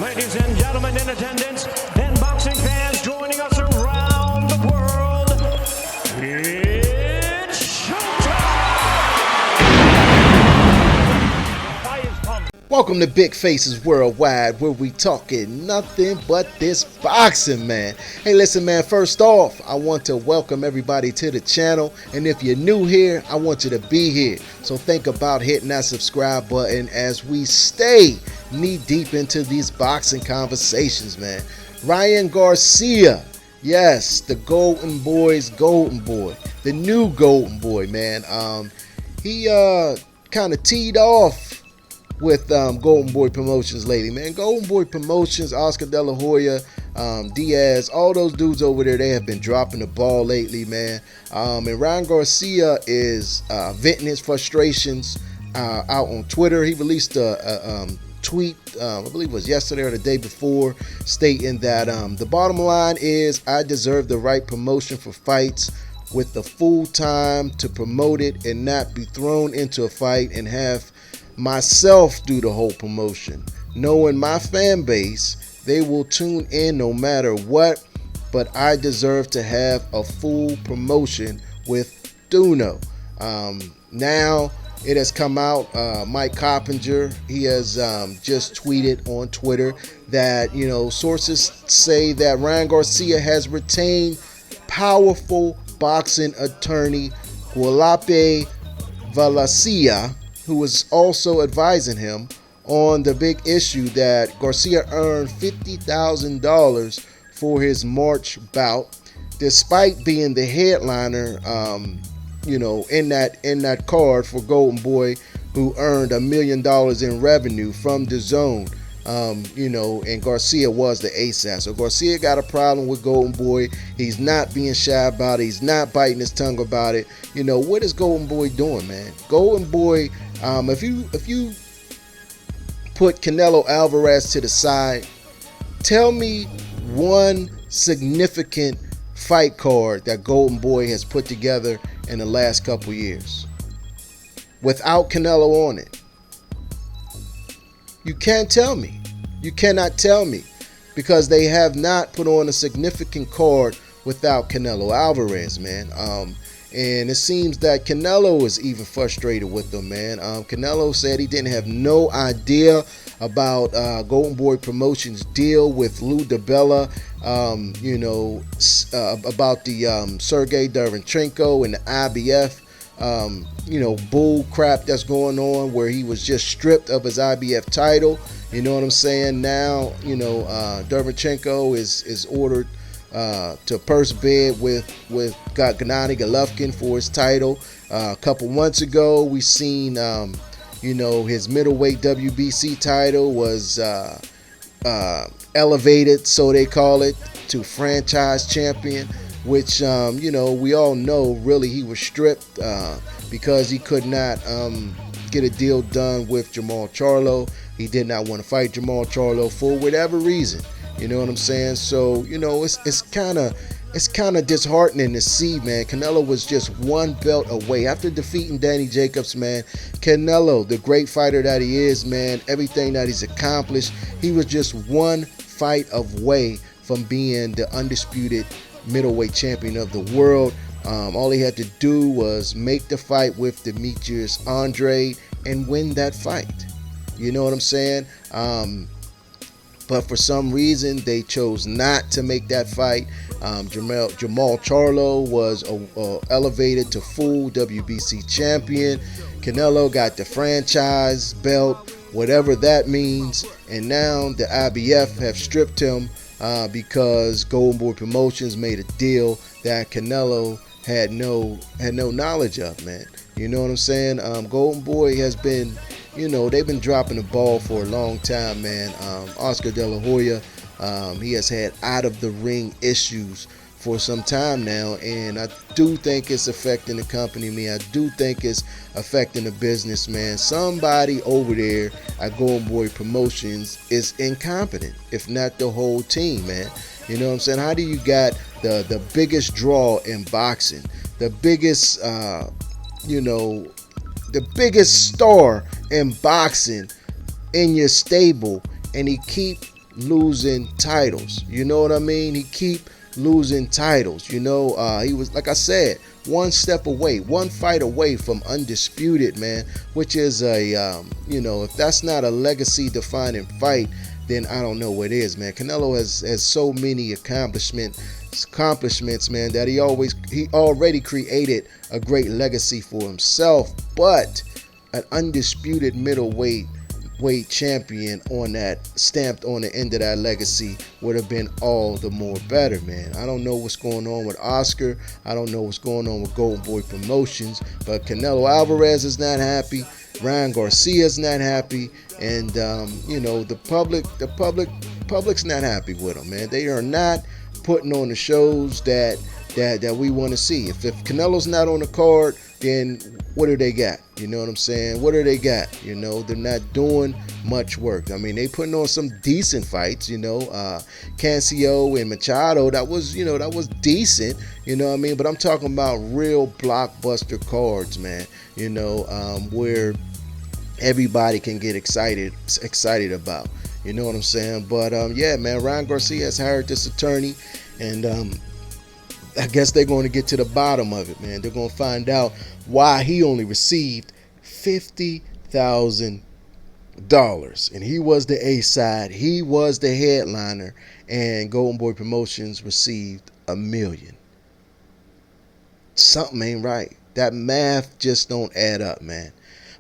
Ladies and gentlemen in attendance and boxing fans joining us around the world, it's showtime! Welcome to Big Faces Worldwide, where we talking nothing but this boxing, man. Hey, listen, man, first off, I want to welcome everybody to the channel. And if you're new here, I want you to be here. So think about hitting that subscribe button as we stay knee deep into these boxing conversations, man. Ryan Garcia, yes, the Golden Boy's Golden Boy, the new Golden Boy, man. He kind of teed off with Golden Boy Promotions lately, man. Golden Boy Promotions, Oscar De La Hoya, Diaz, all those dudes over there, they have been dropping the ball lately, man. And Ryan Garcia is venting his frustrations out on Twitter. He released a tweet, I believe it was yesterday or the day before, stating that the bottom line is I deserve the right promotion for fights with the full time to promote it and not be thrown into a fight and have myself do the whole promotion. Knowing my fan base, they will tune in no matter what, but I deserve to have a full promotion with Duno. Now it has come out, Mike Coppinger, he has just tweeted on Twitter that, you know, sources say that Ryan Garcia has retained powerful boxing attorney Guadalupe Valencia, who was also advising him on the big issue that Garcia earned $50,000 for his March bout, despite being the headliner, in that card for Golden Boy, who earned $1 million in revenue from the zone. And Garcia was the ASAP. So Garcia got a problem with Golden Boy. He's not being shy about it. He's not biting his tongue about it. You know, what is Golden Boy doing, man? Golden Boy, if you put Canelo Alvarez to the side, tell me one significant fight card that Golden Boy has put together in the last couple years without Canelo on it. You can't tell me. You cannot tell me, because they have not put on a significant card without Canelo Alvarez, man. And it seems that Canelo is even frustrated with them, man. Canelo said he didn't have no idea about Golden Boy Promotions' deal with Lou DiBella, about the Sergey Derevyanchenko and the IBF, bull crap that's going on, where he was just stripped of his IBF title. You know what I'm saying? Now, Derevyanchenko is ordered to purse bid with Gennady Golovkin for his title. A couple months ago, we seen his middleweight WBC title was elevated, so they call it, to franchise champion, which we all know really he was stripped because he could not get a deal done with Jermall Charlo. He did not want to fight Jermall Charlo for whatever reason. You know what I'm saying? So, it's kind of disheartening to see, man. Canelo was just one belt away. After defeating Danny Jacobs, man, Canelo, the great fighter that he is, man, everything that he's accomplished, he was just one fight away from being the undisputed middleweight champion of the world. All he had to do was make the fight with Demetrius Andrade and win that fight. You know what I'm saying? But for some reason, they chose not to make that fight. Jermall Charlo was elevated to full WBC champion. Canelo got the franchise belt, whatever that means. And now the IBF have stripped him because Golden Boy Promotions made a deal that Canelo had no knowledge of, man. You know what I'm saying? Golden Boy has been, they've been dropping the ball for a long time, man. Oscar De La Hoya, he has had out of the ring issues for some time now, and I do think it's affecting the company, man. I do think it's affecting the business, man. Somebody over there at Golden Boy Promotions is incompetent, if not the whole team, man. You know what I'm saying? How do you got the biggest draw in boxing, the biggest the biggest star in boxing in your stable, and he keep losing titles. You know what I mean? He keep losing titles. You know, he was, like I said, one step away, one fight away from undisputed, man, which is a, you know, if that's not a legacy defining fight, then I don't know what is, man. Canelo has so many accomplishments, man, that he already created a great legacy for himself. But an undisputed middleweight champion on that, stamped on the end of that legacy, would have been all the more better, man. I don't know what's going on with Oscar. I don't know what's going on with Golden Boy Promotions, but Canelo Alvarez is not happy. Ryan Garcia is not happy, and you know, the public's not happy with him, man. They are not putting on the shows that we want to see. If Canelo's not on the card, then what do they got? You know what I'm saying? What do they got? You know, they're not doing much work. I mean, they putting on some decent fights, you know. Cancio and Machado, that was decent, you know what I mean? But I'm talking about real blockbuster cards, man, you know, where everybody can get excited about. You know what I'm saying? But yeah, man, Ryan Garcia has hired this attorney, and I guess they're going to get to the bottom of it, man. They're going to find out why he only received $50,000, and he was the A side, he was the headliner, and Golden Boy Promotions received $1 million. Something ain't right. That math just don't add up, man.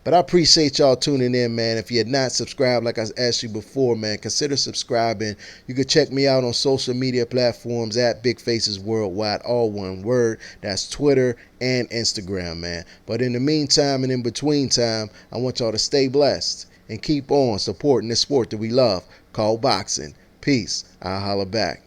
But I appreciate y'all tuning in, man. If you're not subscribed, like I asked you before, man, consider subscribing. You can check me out on social media platforms at Big Faces Worldwide, all one word. That's Twitter and Instagram, man. But in the meantime and in between time, I want y'all to stay blessed and keep on supporting this sport that we love called boxing. Peace. I'll holler back.